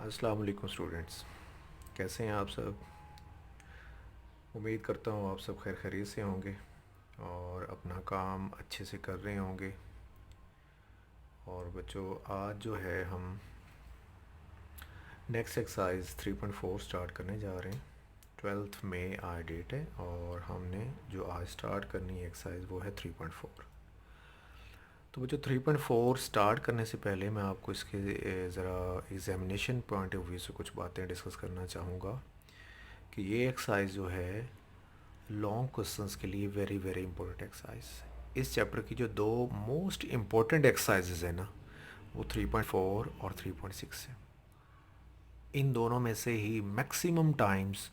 अस्सलाम वालेकुम स्टूडेंट्स। कैसे हैं आप सब? उम्मीद करता हूँ आप सब खैर खैरियत से होंगे और अपना काम अच्छे से कर रहे होंगे। और बच्चों, आज जो है हम नेक्स्ट एक्सरसाइज 3.4 स्टार्ट करने जा रहे हैं। 12th में आज डेट है और हमने जो आज स्टार्ट करनी है एक्सरसाइज वो है 3.4। तो बच्चों, 3.4 स्टार्ट करने से पहले मैं आपको इसके ज़रा एग्ज़ामिनेशन पॉइंट ऑफ व्यू से कुछ बातें डिस्कस करना चाहूँगा कि ये एक्सरसाइज जो है लॉन्ग क्वेश्चंस के लिए वेरी वेरी इंपॉर्टेंट एक्सरसाइज। इस चैप्टर की जो दो मोस्ट इम्पॉर्टेंट एक्सरसाइजेज है ना, वो 3.4 और 3.6 है। इन दोनों में से ही maximum times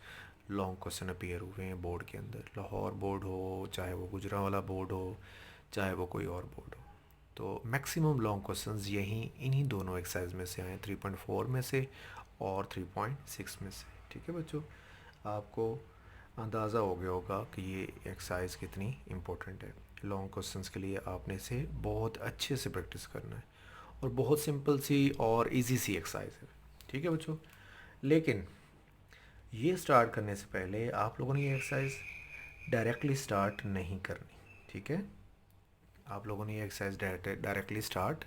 long question appear हुए हैं बोर्ड के अंदर। लाहौर बोर्ड हो, चाहे वो गुजरांवाला बोर्ड हो, चाहे वो कोई और बोर्ड हो, तो मैक्सिमम लॉन्ग क्वेश्चंस यहीं इन्हीं दोनों एक्सरसाइज में से आए, 3.4 में से और 3.6 में से। ठीक है बच्चों, आपको अंदाज़ा हो गया होगा कि ये एक्सरसाइज कितनी इम्पोर्टेंट है। लॉन्ग क्वेश्चंस के लिए आपने इसे बहुत अच्छे से प्रैक्टिस करना है और बहुत सिंपल सी और इजी सी एक्सरसाइज है। ठीक है बच्चों, लेकिन ये स्टार्ट करने से पहले आप लोगों ने ये एक्सरसाइज डायरेक्टली स्टार्ट नहीं करनी। ठीक है, आप लोगों ने ये एक्सरसाइज डायरेक्टली स्टार्ट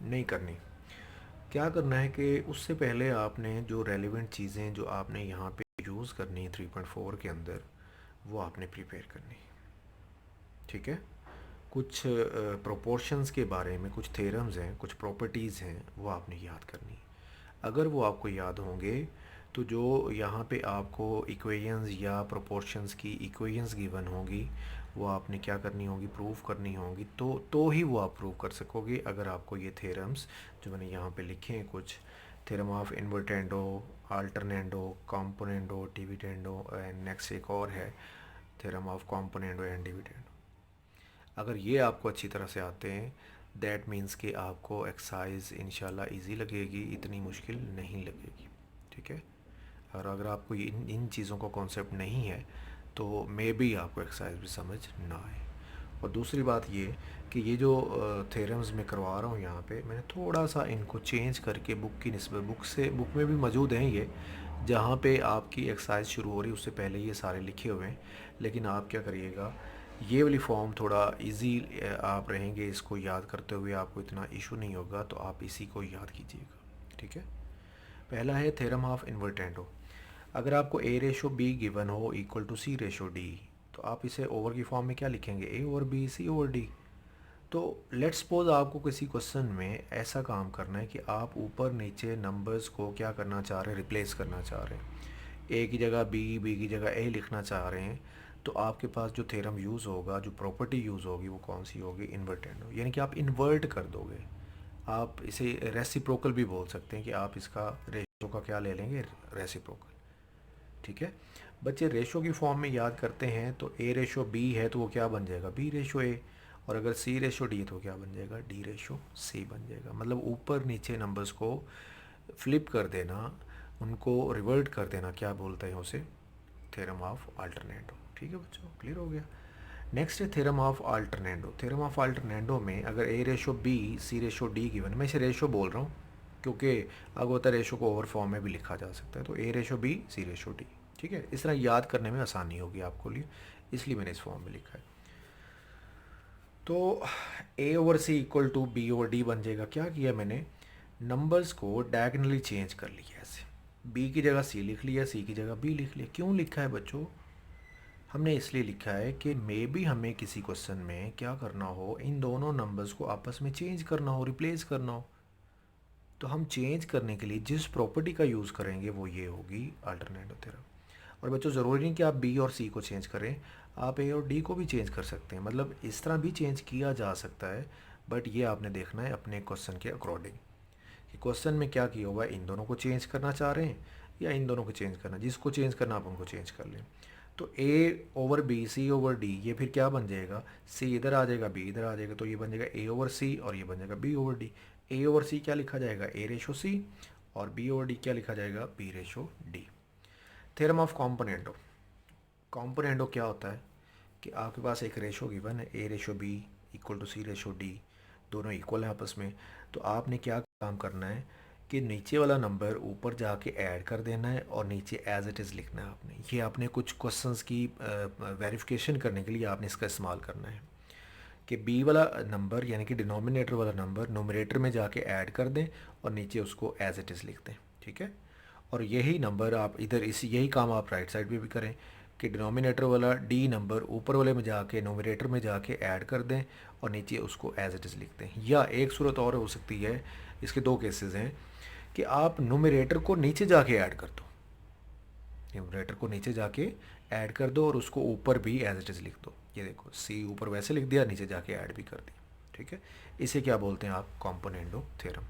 नहीं करनी। क्या करना है कि उससे पहले आपने जो रेलिवेंट चीज़ें जो आपने यहाँ पे यूज़ करनी है 3.4 के अंदर, वो आपने प्रिपेयर करनी है। ठीक है, कुछ प्रोपोर्शंस के बारे में कुछ थ्योरम्स हैं, कुछ प्रॉपर्टीज़ हैं, वो आपने याद करनी है। अगर वो आपको याद होंगे तो जो यहाँ पे आपको इक्वेशंस या प्रोपोर्शंस की इक्वेशंस गिवन होंगी, वो आपने क्या करनी होगी, प्रूव करनी होगी। तो ही वो आप प्रूव कर सकोगे अगर आपको ये थ्योरम्स जो मैंने यहाँ पे लिखे हैं, कुछ theorem of invertendo, alternendo, componendo, dividendo and next एक और है theorem of componendo and dividendo. अगर ये आपको अच्छी तरह से आते हैं, दैट मीन्स कि आपको एक्सरसाइज इंशाल्लाह इजी लगेगी, इतनी मुश्किल नहीं लगेगी। ठीक है, और अगर आपको इन चीज़ों का कॉन्सेप्ट नहीं है तो मे बी आपको एक्सरसाइज भी समझ ना आए। और दूसरी बात ये कि ये जो थ्योरम्स मैं करवा रहा हूँ यहाँ पे, मैंने थोड़ा सा इनको चेंज करके बुक की निस्बत, बुक में भी मौजूद हैं ये, जहाँ पे आपकी एक्सरसाइज शुरू हो रही है उससे पहले ये सारे लिखे हुए हैं। लेकिन आप क्या करिएगा, ये वाली फॉर्म थोड़ा इजी आप रहेंगे, इसको याद करते हुए आपको इतना इशू नहीं होगा, तो आप इसी को याद कीजिएगा। ठीक है, पहला है थ्योरम ऑफ इन्वर्टेंडो। अगर आपको ए रेशो बी गिवन हो equal to C ratio D, तो आप इसे ओवर की फॉर्म में क्या लिखेंगे, A over B, C over D. तो लेट्स सपोज आपको किसी क्वेश्चन में ऐसा काम करना है कि आप ऊपर नीचे नंबर्स को क्या करना चाह रहे हैं, रिप्लेस करना चाह रहे हैं। ए की जगह बी, बी की जगह ए लिखना चाह रहे हैं, तो आपके पास जो थ्योरम यूज़ होगा, जो प्रॉपर्टी यूज़ होगी, वो कौन सी होगी, इन्वर्टेंडो। यानी कि आप इन्वर्ट कर दोगे। आप इसे रेसिप्रोकल भी बोल सकते हैं कि आप इसका रेशो का क्या ले लेंगे, रेसिप्रोकल। ठीक है बच्चे, रेशो की फॉर्म में याद करते हैं तो ए रेशो बी है तो वो क्या बन जाएगा, बी रेशो ए। और अगर सी रेशो डी है तो क्या बन जाएगा, डी रेशो सी बन जाएगा। मतलब ऊपर नीचे नंबर्स को फ्लिप कर देना, उनको रिवर्ट कर देना, क्या बोलते हैं उसे, थ्योरम ऑफ अल्टरनेटो। ठीक है बच्चों, क्लियर हो गया। नेक्स्ट है थ्योरम ऑफ अल्टरनेटो। थ्योरम ऑफ अल्टरनेटो में अगर ए ratio B, C ratio D given, मैं इसे रेशो बोल रहा हूँ क्योंकि अगर होता है रेशो को ओवर फॉर्म में भी लिखा जा सकता है, तो A ratio B, C ratio D. ठीक है, इस तरह याद करने में आसानी होगी आपको लिए, इसलिए मैंने इस फॉर्म में लिखा है। तो A over C equal to B over D बन जाएगा। क्या किया मैंने, नंबर्स को डायगनली चेंज कर लिया ऐसे, बी की जगह सी लिख लिया, सी की जगह बी लिख लिया। क्यों लिखा है बच्चों, हमने इसलिए लिखा है कि मे बी हमें किसी क्वेश्चन में क्या करना हो, इन दोनों नंबर्स को आपस में चेंज करना हो, रिप्लेस करना हो। तो हम चेंज करने के लिए जिस प्रॉपर्टी का यूज़ करेंगे वो ये होगी अल्टरनेटिव थ्योरम। और बच्चों, ज़रूरी नहीं कि आप बी और सी को चेंज करें, आप ए और डी को भी चेंज कर सकते हैं। मतलब इस तरह भी चेंज किया जा सकता है, बट ये आपने देखना है अपने क्वेश्चन के अकॉर्डिंग कि क्वेश्चन में क्या किया हुआ है, इन दोनों को चेंज करना चाह रहे हैं या इन दोनों को चेंज करना, जिसको चेंज करना आप उनको चेंज कर लें। तो A over B, C over D, ये फिर क्या बन जाएगा, सी इधर आ जाएगा, बी इधर आ जाएगा, तो ये बन जाएगा ए ओवर सी और ये बन जाएगा बी ओवर डी। ए ओवर सी क्या लिखा जाएगा, ए रेशो सी, और बी ओवर डी क्या लिखा जाएगा, B ratio D. Theorem of componendo. Componendo क्या होता है कि आपके पास एक रेशो गिवन है, A ratio B equal to C ratio D, दोनों इक्वल है आपस में। तो आपने क्या काम करना है कि नीचे वाला नंबर ऊपर जाके ऐड कर देना है और नीचे एज इट इज़ लिखना है आपने। ये आपने कुछ क्वेश्चंस की वेरिफिकेशन करने के लिए आपने इसका इस्तेमाल करना है कि बी वाला नंबर यानी कि डिनोमिनेटर वाला नंबर नोमिनेटर में जाके ऐड कर दें और नीचे उसको एज इट इज़ लिख दें, ठीक है। और यही नंबर आप इधर इस यही काम आप राइट साइड पे भी करें कि डिनोमिनेटर वाला डी नंबर ऊपर वाले में जाके नोमिनेटर में जाके ऐड कर दें और नीचे उसको एज इट इज़ लिख दें। या एक सूरत और हो सकती है, इसके दो केसेस हैं, कि आप नोमिनेटर को नीचे जाके ऐड कर दो, न्यूमरेटर को नीचे जाके ऐड कर दो और उसको ऊपर भी एज इट इज़ लिख दो। ये देखो सी ऊपर वैसे लिख दिया, नीचे जाके ऐड भी कर दिया, ठीक है। इसे क्या बोलते हैं आप, कॉम्पोनेंडो थ्योरम।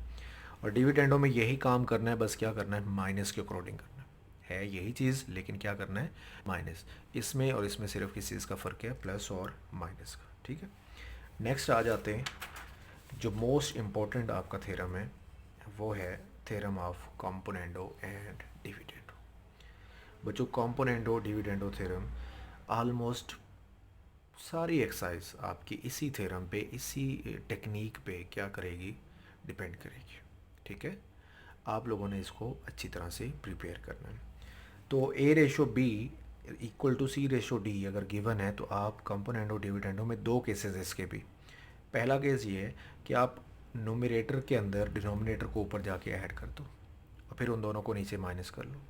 और डिविडेंडो में यही काम करना है, बस क्या करना है, माइनस के अकॉर्डिंग करना है यही चीज़, लेकिन क्या करना है, माइनस। इसमें और इसमें सिर्फ किस चीज़ का फ़र्क है, प्लस और माइनस का, ठीक है। नेक्स्ट आ जाते हैं, जो मोस्ट इम्पोर्टेंट आपका थ्योरम है वो है theorem of componendo and dividendo. बच्चों कॉम्पोनेंडो डिविडेंडो थ्योरम आलमोस्ट सारी एक्सरसाइज आपकी इसी थ्योरम पे, इसी टेक्निक पे क्या करेगी, डिपेंड करेगी, ठीक है। आप लोगों ने इसको अच्छी तरह से प्रिपेयर करना है। तो A ratio B equal to C ratio D अगर गिवन है तो आप कंपोनेंडो डिविडेंडो में दो केसेस है इसके भी। पहला केस ये है कि आप नोमिनेटर के अंदर डिनोमिनेटर को ऊपर जाके ऐड कर दो और फिर उन दोनों को नीचे माइनस कर लो,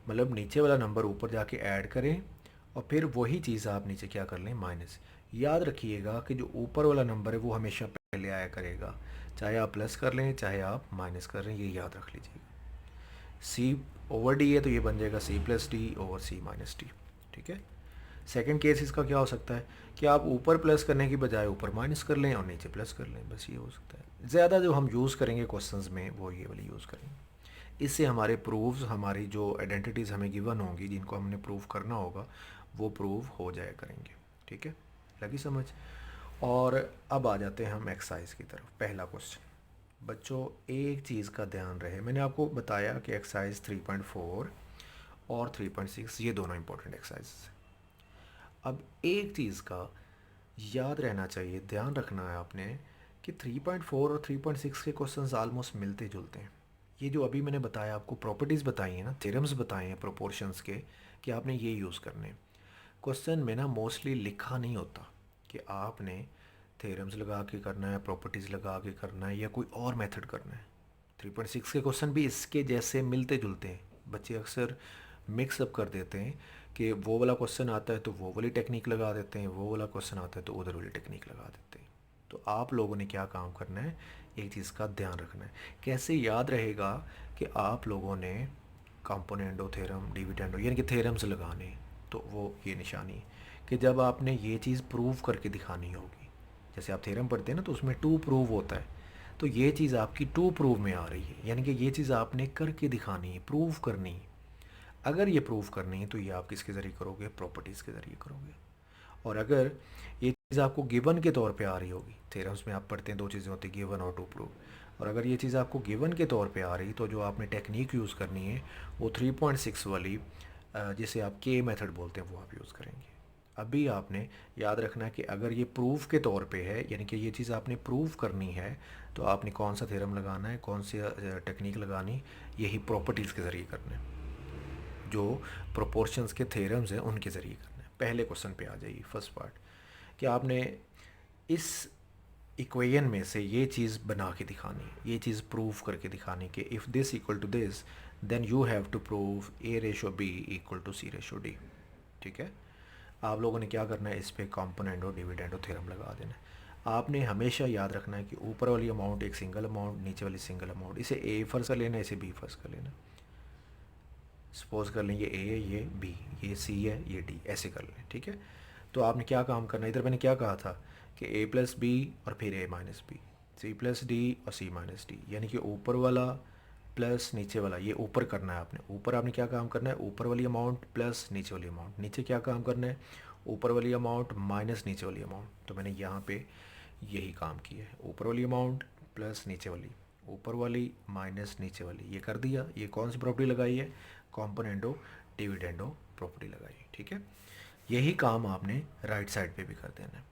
मतलब नीचे वाला नंबर ऊपर जाके ऐड करें और फिर वही चीज़ आप नीचे क्या कर लें, माइनस। याद रखिएगा कि जो ऊपर वाला नंबर है वो हमेशा पहले आया करेगा, चाहे आप प्लस कर लें चाहे आप माइनस कर लें, ये याद रख लीजिएगा। सी ओवर डी है तो ये बन जाएगा सी प्लस डी ओवर सी माइनस डी, ठीक है। सेकंड केस इसका क्या हो सकता है कि आप ऊपर प्लस करने की बजाय ऊपर माइनस कर लें और नीचे प्लस कर लें, बस ये हो सकता है। ज़्यादा जो हम यूज़ करेंगे क्वेश्चंस में वो ये वाली यूज़ करेंगे। इससे हमारे प्रूव्स, हमारी जो आइडेंटिटीज़ हमें गिवन होंगी जिनको हमने प्रूव करना होगा वो प्रूव हो जाया करेंगे, ठीक है, लगी समझ। और अब आ जाते हैं हम एक्सरसाइज की तरफ। पहला क्वेश्चन बच्चों, एक चीज़ का ध्यान रहे, मैंने आपको बताया कि एक्सरसाइज 3.4 और 3.6 ये दोनों इंपॉर्टेंट एक्सरसाइज हैं। अब एक चीज़ का याद रहना चाहिए, ध्यान रखना है आपने कि 3.4 और 3.6 के क्वेश्चंस ऑलमोस्ट मिलते जुलते हैं। ये जो अभी मैंने बताया आपको, प्रॉपर्टीज़ बताई हैं ना, थ्योरम्स बताए हैं प्रोपोर्शंस के, कि आपने ये यूज़ करने हैं। क्वेश्चन में ना मोस्टली लिखा नहीं होता कि आपने थ्योरम्स लगा के करना है, प्रॉपर्टीज़ लगा के करना है या कोई और मेथड करना है। 3.6 के क्वेश्चन भी इसके जैसे मिलते जुलते हैं, बच्चे अक्सर मिक्स अप कर देते हैं कि वो वाला क्वेश्चन आता है तो वो वाली टेक्निक लगा देते हैं, वो वाला क्वेश्चन आता है तो उधर वाली टेक्निक लगा देते हैं। तो आप लोगों ने क्या काम करना है, एक चीज़ का ध्यान रखना है। कैसे याद रहेगा कि आप लोगों ने कंपोनेंडो थ्योरम, डिविडेंडो यानी कि थ्योरम्स लगाने, तो वो ये निशानी कि जब आपने ये चीज़ प्रूव करके दिखानी होगी, जैसे आप थ्योरम पढ़ते हैं ना तो उसमें टू प्रूव होता है, तो ये चीज़ आपकी टू प्रूव में आ रही है, यानी कि ये चीज़ आपने करके दिखानी है, प्रूव करनी है। अगर ये प्रूव करनी है तो ये आप किसके ज़रिए करोगे, प्रॉपर्टीज़ के ज़रिए करोगे। और अगर ये चीज़ आपको गिवन के तौर पे आ रही होगी, थ्योरम्स में आप पढ़ते हैं दो चीज़ें होती हैं, गिवन और टू प्रूव, और अगर ये चीज़ आपको गिवन के तौर पे आ रही तो जो आपने टेक्निक यूज़ करनी है वो 3.6 वाली, जिसे आप के मेथड बोलते हैं, वो आप यूज़ करेंगे। अभी आपने याद रखना है कि अगर ये प्रूफ के तौर पे है, यानी कि ये चीज़ आपने प्रूव करनी है, तो आपने कौन सा थ्योरम लगाना है, कौन सी टेक्निक लगानी, यही प्रॉपर्टीज़ के ज़रिए करना है, जो प्रोपोर्शंस के थ्योरम्स हैं उनके ज़रिए करना है। पहले क्वेश्चन पे आ जाइए, फर्स्ट पार्ट, कि आपने इस इक्वेशन में से ये चीज़ बना के दिखानी है, ये चीज़ प्रूव करके दिखानी कि if this equal to this then you have to prove A ratio B equal to C ratio D, ठीक है। आप लोगों ने क्या करना है, इस पर कॉम्पोनेंडो डिविडेंडो थ्योरम लगा देना है। आपने हमेशा याद रखना है कि ऊपर वाली अमाउंट एक सिंगल अमाउंट, नीचे वाली सिंगल अमाउंट, इसे ए फर्स्ट कर लेना है, इसे बी फर्स्ट कर लेना। सपोज कर लें ये ए है, ये बी, ये सी है, ये डी, ऐसे कर लें, ठीक है। तो आपने क्या काम करना है, इधर मैंने क्या कहा था कि ए प्लस बी और फिर A minus B, C plus D और सी माइनस डी, यानी कि ऊपर वाला प्लस नीचे वाला, ये ऊपर करना है आपने। ऊपर आपने क्या काम करना है, ऊपर वाली अमाउंट प्लस नीचे वाली अमाउंट। नीचे क्या काम करना है, ऊपर वाली अमाउंट माइनस नीचे वाली अमाउंट। तो मैंने यहाँ पे यही काम किया है, ऊपर वाली अमाउंट प्लस नीचे वाली, ऊपर वाली माइनस नीचे वाली, ये कर दिया। ये कौन सी प्रॉपर्टी लगाई है, कॉम्पोनेंडो डिविडेंडो प्रॉपर्टी लगाई है, ठीक है। यही काम आपने राइट साइड पे भी कर देना है।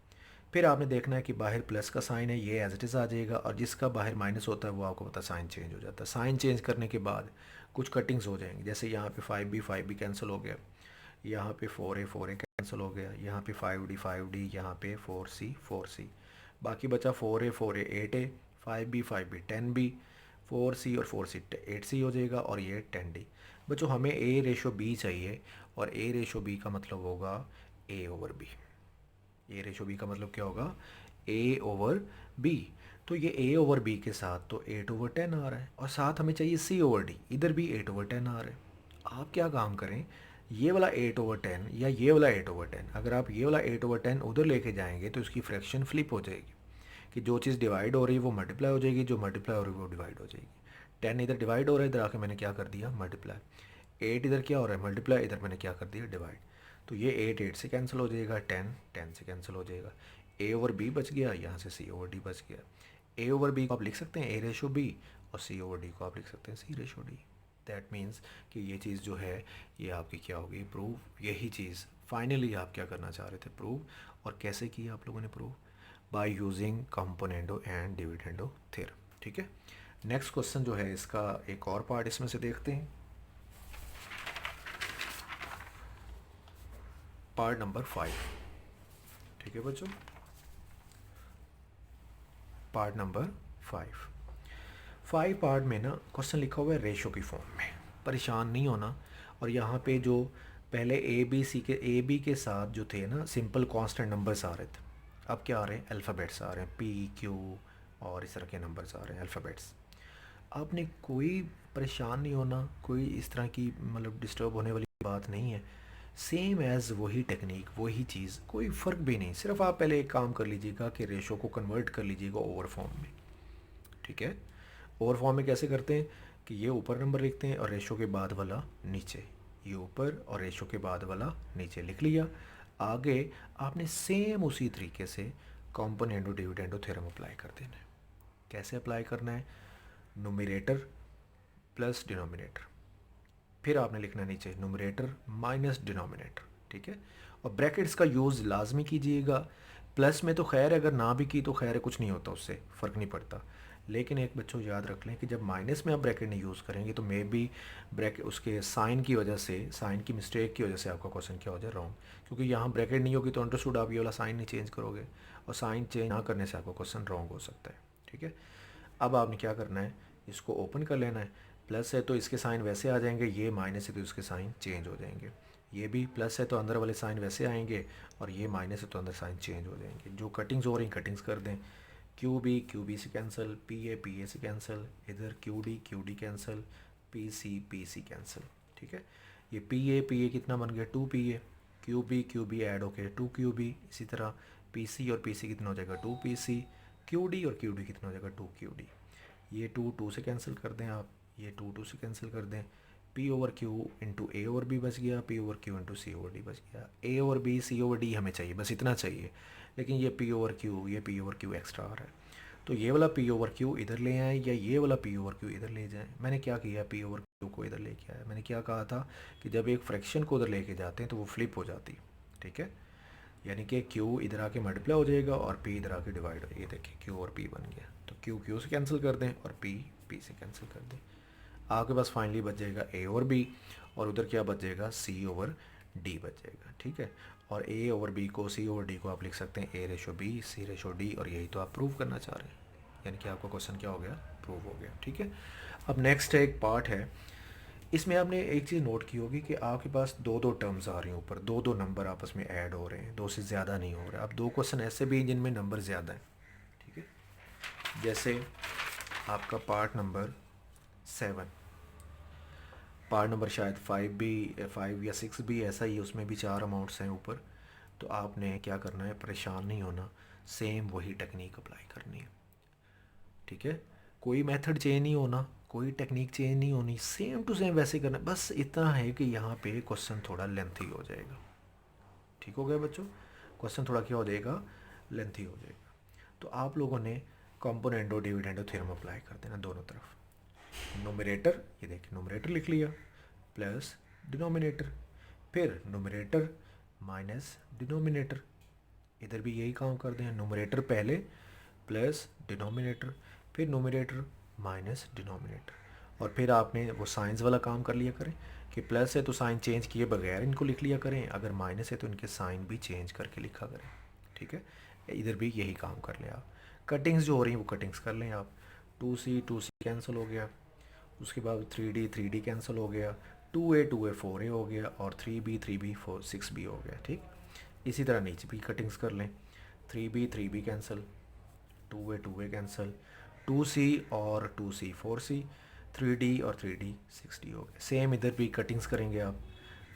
फिर आपने देखना है कि बाहर प्लस का साइन है, ये एज इट इज़ आ जाएगा, और जिसका बाहर माइनस होता है वो आपको पता साइन चेंज हो जाता है। साइन चेंज करने के बाद कुछ कटिंग्स हो जाएंगी, जैसे यहाँ पे 5b कैंसिल हो गया, यहाँ पे 4a कैंसिल हो गया, यहाँ पे 5d यहाँ पे 4c, बाकी बचा 4a 8a, 5b 10b, 4c और 4c 8c हो जाएगा, और ये 10d। बच्चों हमें a रेशो b चाहिए, और a रेशो b का मतलब होगा a over b। A ratio B का मतलब क्या होगा, ए ओवर बी। तो ये ए ओवर बी के साथ तो 8/10 आ रहा है, और साथ हमें चाहिए सी ओवर डी, इधर भी 8/10 आ रहा है। आप क्या काम करें, ये वाला 8/10 या ये वाला 8/10, अगर आप ये वाला 8/10 उधर लेके जाएंगे तो इसकी फ्रैक्शन फ्लिप हो जाएगी, कि जो चीज़ डिवाइड हो रही है वो मल्टीप्लाई हो जाएगी, जो मल्टीप्लाई हो रही है वो डिवाइड हो जाएगी। 10 इधर डिवाइड हो रहा है, इधर आके मैंने क्या कर दिया, मल्टीप्लाई। 8 इधर क्या हो रहा है, मल्टीप्लाई, इधर मैंने क्या कर दिया, डिवाइड। तो ये 8 से कैंसिल हो जाएगा, 10 से कैंसिल हो जाएगा, ए ओवर बी बच गया, यहाँ से सी ओवर डी बच गया। ए ओवर बी को आप लिख सकते हैं ए रेशो बी, और सी ओवर डी को आप लिख सकते हैं सी रेशो डी। दैट मीन्स कि ये चीज़ जो है ये आपकी क्या होगी, प्रूव। यही चीज़ फाइनली आप क्या करना चाह रहे थे, प्रूव। और कैसे किया आप लोगों ने prove, by using componendo and dividendo theorem. ठीक है, नेक्स्ट क्वेश्चन जो है इसका एक और पार्ट इसमें से देखते हैं, पार्ट नंबर 5। ठीक है बच्चों, पार्ट नंबर 5 पार्ट में ना क्वेश्चन लिखा हुआ है रेशो की फॉर्म में, परेशान नहीं होना। और यहाँ पे जो पहले ए बी के साथ जो थे ना सिंपल कांस्टेंट नंबर्स आ रहे थे, अब क्या आ रहे हैं, अल्फ़ाबेट्स आ रहे हैं, पी क्यू और इस तरह के नंबर्स आ रहे हैं, अल्फ़ाबेट्स। आपने कोई परेशान नहीं होना, कोई इस तरह की मतलब डिस्टर्ब होने वाली बात नहीं है। सेम एज़ वही टेक्निक, वही चीज़, कोई फ़र्क भी नहीं। सिर्फ आप पहले एक काम कर लीजिएगा कि रेशो को कन्वर्ट कर लीजिएगा ओवर फॉर्म में। ठीक है, ओवर फॉर्म में कैसे करते हैं कि ये ऊपर नंबर लिखते हैं और रेशो के बाद वाला नीचे, ये ऊपर और रेशो के बाद वाला नीचे लिख लिया। आगे आपने सेम उसी तरीके से कॉम्पोनेंडो डिविडेंडो थ्योरम अप्लाई कर देना है। कैसे अप्लाई करना है, नुमेरेटर प्लस डिनोमिनेटर, फिर आपने लिखना नीचे नुमरेटर माइनस डिनोमिनेटर। ठीक है, और ब्रैकेट्स का यूज़ लाजमी कीजिएगा। प्लस में तो खैर अगर ना भी की तो खैर कुछ नहीं होता, उससे फ़र्क नहीं पड़ता। लेकिन एक बच्चों याद रख लें कि जब माइनस में आप ब्रैकेट नहीं यूज़ करेंगे तो मे बी ब्रैकेट उसके साइन की वजह से, साइन की मिस्टेक की वजह से आपका क्वेश्चन क्या हो जाए, रॉन्ग। क्योंकि यहाँ ब्रैकेट नहीं होगी तो अंडरस्टूड आप ये वाला साइन नहीं चेंज करोगे, और साइन चेंज ना करने से आपका क्वेश्चन रॉन्ग हो सकता है। ठीक है, अब आपने क्या करना है, इसको ओपन कर लेना है। प्लस है तो इसके साइन वैसे आ जाएंगे, ये माइनस है तो इसके साइन चेंज हो जाएंगे। ये भी प्लस है तो अंदर वाले साइन वैसे आएंगे, और ये माइनस है तो अंदर साइन चेंज हो जाएंगे। जो कटिंग्स हो रही कटिंग्स कर दें, क्यू बी से कैंसिल, पी ए से कैंसिल, इधर Q D cancel, P C cancel. ठीक है, ये पी ए कितना बन गया, 2 PA, क्यू बी ऐड होके 2 QB, इसी तरह पी सी कितना हो जाएगा, 2 PC, क्यू डी कितना हो जाएगा, 2 QD। ये 2 से कैंसिल कर दें आप, ये 2 से कैंसिल कर दें, P over Q into A over B बच गया, P over Q into C over D बच गया। A over B C over D हमें चाहिए, बस इतना चाहिए। लेकिन ये पी ओवर क्यू, ये पी ओवर क्यू एक्स्ट्रा आ रहा है, तो ये वाला पी ओवर क्यू इधर ले आए या ये वाला पी ओवर क्यू इधर ले जाएं। मैंने क्या किया, पी ओवर क्यू को इधर लेके आया। मैंने क्या कहा था कि जब एक फ्रैक्शन को उधर लेके जाते हैं तो वो फ्लिप हो जाती। ठीक है, यानी कि क्यू इधर आके मल्टीप्लाई हो जाएगा और पी इधर आके डिवाइड हो जाएगा। ये देखिए क्यू और पी बन गया, तो क्यू से कैंसिल कर दें और पी से कैंसिल कर दें। आपके पास फाइनली बच जाएगा ए और बी, और उधर क्या बच जाएगा, सी ओवर डी बच जाएगा। ठीक है, और ए ओवर बी को, सी ओवर डी को आप लिख सकते हैं A ratio B C ratio D, और यही तो आप प्रूव करना चाह रहे हैं। यानी कि आपका क्वेश्चन क्या हो गया, प्रूव हो गया। ठीक है, अब नेक्स्ट एक पार्ट है, इसमें आपने एक चीज़ नोट की होगी कि आपके पास दो टर्म्स आ रही हैं ऊपर, दो नंबर आपस में ऐड हो रहे हैं, 2 से ज़्यादा नहीं हो रहा है। अब 2 क्वेश्चन ऐसे भी हैं जिनमें नंबर ज़्यादा हैं। ठीक है, जैसे आपका पार्ट नंबर 7, पार्ट नंबर शायद 5 या 6 भी ऐसा ही है, उसमें भी 4 अमाउंट्स हैं ऊपर। तो आपने क्या करना है, परेशान नहीं होना, सेम वही टेक्निक अप्लाई करनी है। ठीक है, कोई मेथड चेंज नहीं होना, कोई टेक्निक चेंज नहीं होनी, सेम टू सेम वैसे करना है। बस इतना है कि यहाँ पे क्वेश्चन थोड़ा लेंथी हो जाएगा। ठीक हो गया बच्चों, क्वेश्चन थोड़ा क्या हो जाएगा, लेंथी हो जाएगा। तो आप लोगों ने कंपोनेंडो डिविडेंडो थ्योरम अप्लाई कर देना दोनों तरफ। नोमिनेटर, ये देखिए नोमिनेटर लिख लिया, प्लस डिनोमिनेटर, फिर नोमिनेटर माइनस डिनोमिनेटर, इधर भी यही काम कर दें, नोमरेटर पहले प्लस डिनोमिनेटर, फिर नोमरेटर माइनस डिनोमिनेटर, और फिर आपने वो साइंस वाला काम कर लिया करें कि प्लस है तो साइन चेंज किए बगैर इनको लिख लिया करें, अगर माइनस है तो इनके साइन भी चेंज करके लिखा करें। ठीक है, इधर भी यही काम कर लें आप। कटिंग्स जो हो रही हैं वो कटिंग्स कर लें आप। टू सी कैंसिल हो गया, उसके बाद थ्री डी कैंसिल हो गया, टू ए फोर ए हो गया, और three B four six B हो गया। ठीक, इसी तरह नीचे भी कटिंग्स कर लें। Three B cancel, two A cancel, two C और two C four C, three D six D हो गया। सेम इधर भी कटिंग्स करेंगे आप,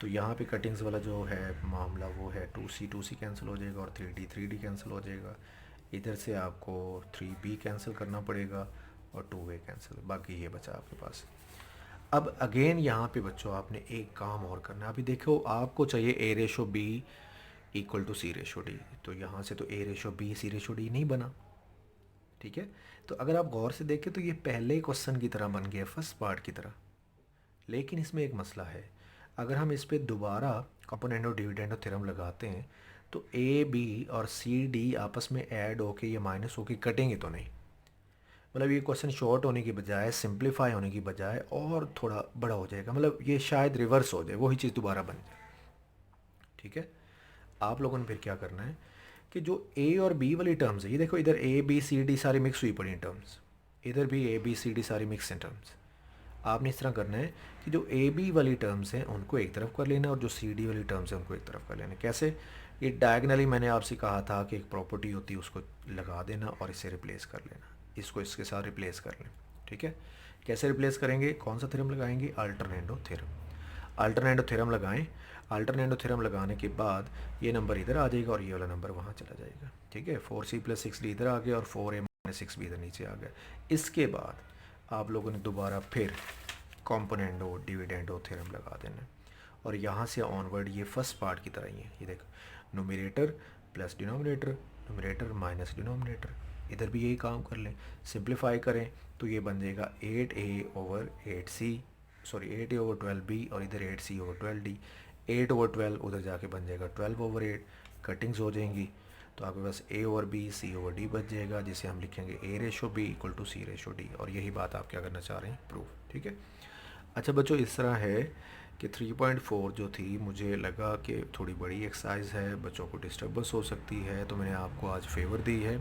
तो यहाँ पे कटिंग्स वाला जो है मामला वो है टू सी कैंसिल हो जाएगा और थ्री डी कैंसिल हो जाएगा। इधर से आपको थ्री बी कैंसिल करना पड़ेगा और टू ए कैंसिल, बाकी ये बचा आपके पास। अब अगेन यहाँ पे बच्चों आपने एक काम और करना है। अभी देखो आपको चाहिए A ratio B equal to C ratio D, तो यहाँ से तो A ratio B C ratio D नहीं बना। ठीक है, तो अगर आप गौर से देखें तो ये पहले क्वेश्चन की तरह बन गया, फर्स्ट पार्ट की तरह। लेकिन इसमें एक मसला है, अगर हम इस पर दोबारा कंपोनेंट और डिविडेंड और थ्योरम लगाते हैं तो ए बी और सी डी आपस में ऐड होके या माइनस होके कटेंगे तो नहीं। मतलब ये क्वेश्चन शॉर्ट होने की बजाय, सिंप्लीफाई होने की बजाय और थोड़ा बड़ा हो जाएगा, मतलब ये शायद रिवर्स हो जाए, वही चीज़ दोबारा बन जाए। ठीक है, आप लोगों ने फिर क्या करना है कि जो ए और बी वाली टर्म्स है, ये देखो इधर ए बी सी डी सारी मिक्स हुई पड़ी टर्म्स, इधर भी ए बी सी डी सारी मिक्स हैं टर्म्स। आपने इस तरह करना है कि जो ए बी वाली टर्म्स हैं उनको एक तरफ कर लेना और जो सी डी वाली टर्म्स हैं उनको एक तरफ कर लेना। कैसे? ये डायगनली मैंने आपसे कहा था कि एक प्रॉपर्टी होती है, उसको लगा देना और इसे रिप्लेस कर लेना, इसको इसके साथ रिप्लेस कर लें। ठीक है, कैसे रिप्लेस करेंगे, कौन सा थ्योरम लगाएंगे? अल्टरनेटो थ्योरम। अल्टरनेटो थ्योरम लगाएं। अल्टरनेटो थ्योरम लगाने के बाद ये नंबर इधर आ जाएगा और ये वाला नंबर वहाँ चला जाएगा। ठीक है, four C plus six D इधर आ गया और four A minus six B इधर नीचे आ गया। इसके बाद आप लोगों ने दोबारा फिर कॉम्पोनेंटो डिविडेंडो थ्योरम लगा देना है, और यहाँ से ऑनवर्ड ये फर्स्ट पार्ट की तरह ही है। ये देखो, nominator plus denominator, nominator minus denominator, इधर भी यही काम कर लें। सिंप्लीफाई करें तो ये बन जाएगा 8a over 8c, sorry 8a over 12b, और इधर 8c ओवर 12d। 8 ओवर 12 उधर जाके बन जाएगा 12 ओवर 8। कटिंग्स हो जाएंगी तो आपके पास a over b c over d बच जाएगा, जिसे हम लिखेंगे a ratio b equal to c ratio d, और यही बात आप क्या करना चाह रहे हैं? प्रूफ। ठीक है, अच्छा बच्चों, इस तरह है कि 3.4 जो थी, मुझे लगा कि थोड़ी बड़ी एक्सरसाइज है, बच्चों को डिस्टर्बेंस हो सकती है, तो मैंने आपको आज फेवर दी है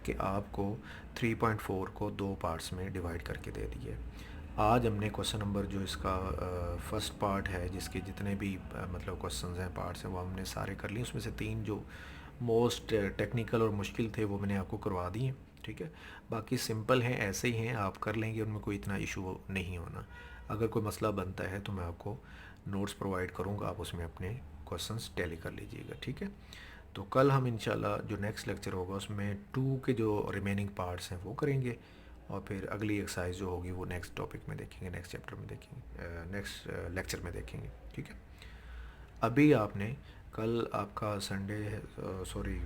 कि आपको 3.4 को दो पार्ट्स में डिवाइड करके दे दिए। आज हमने क्वेश्चन नंबर जो इसका फर्स्ट पार्ट है, जिसके जितने भी मतलब क्वेश्चंस हैं, पार्ट्स हैं, वो हमने सारे कर लिए। उसमें से तीन जो मोस्ट टेक्निकल और मुश्किल थे वो मैंने आपको करवा दिए। ठीक है, बाकी सिंपल हैं, ऐसे ही हैं, आप कर लेंगे, उनमें कोई इतना इशू नहीं होना। अगर कोई मसला बनता है तो मैं आपको नोट्स प्रोवाइड करूँगा, आप उसमें अपने क्वेश्चंस टैली कर लीजिएगा। ठीक है, तो कल हम इंशाल्लाह जो नेक्स्ट लेक्चर होगा उसमें 2 के जो रिमेनिंग पार्ट्स हैं वो करेंगे, और फिर अगली एक्सरसाइज जो होगी वो नेक्स्ट टॉपिक में देखेंगे, नेक्स्ट चैप्टर में देखेंगे, नेक्स्ट लेक्चर में देखेंगे। ठीक है, अभी आपने कल आपका संडे है, सॉरी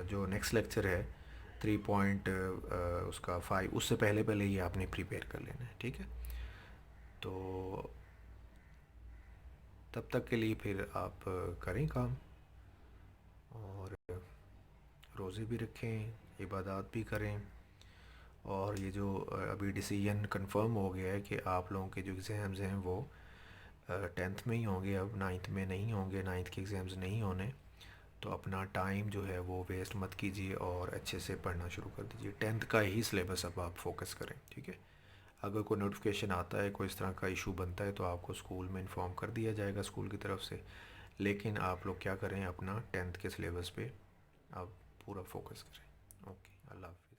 जो नेक्स्ट लेक्चर है 3 पॉइंट उसका 5, उससे पहले पहले ये आपने प्रिपेयर कर लेना है। ठीक है, तो तब तक के लिए फिर आप करें काम, और रोज़े भी रखें, इबादत भी करें, और ये जो अभी डिसीजन कंफर्म हो गया है कि आप लोगों के जो एग्ज़ाम्स हैं वो 10th में ही होंगे, अब 9th में नहीं होंगे, 9th के एग्ज़ाम्स नहीं होने, तो अपना टाइम जो है वो वेस्ट मत कीजिए और अच्छे से पढ़ना शुरू कर दीजिए। 10th का ही सिलेबस अब आप फोकस करें। ठीक है, अगर कोई नोटिफिकेशन आता है, कोई इस तरह का इशू बनता है, तो आपको स्कूल में इन्फॉर्म कर दिया जाएगा स्कूल की तरफ से, लेकिन आप लोग क्या करें, अपना 10th के सिलेबस पे आप पूरा फोकस करें। ओके, अल्लाह हाफ़िज़।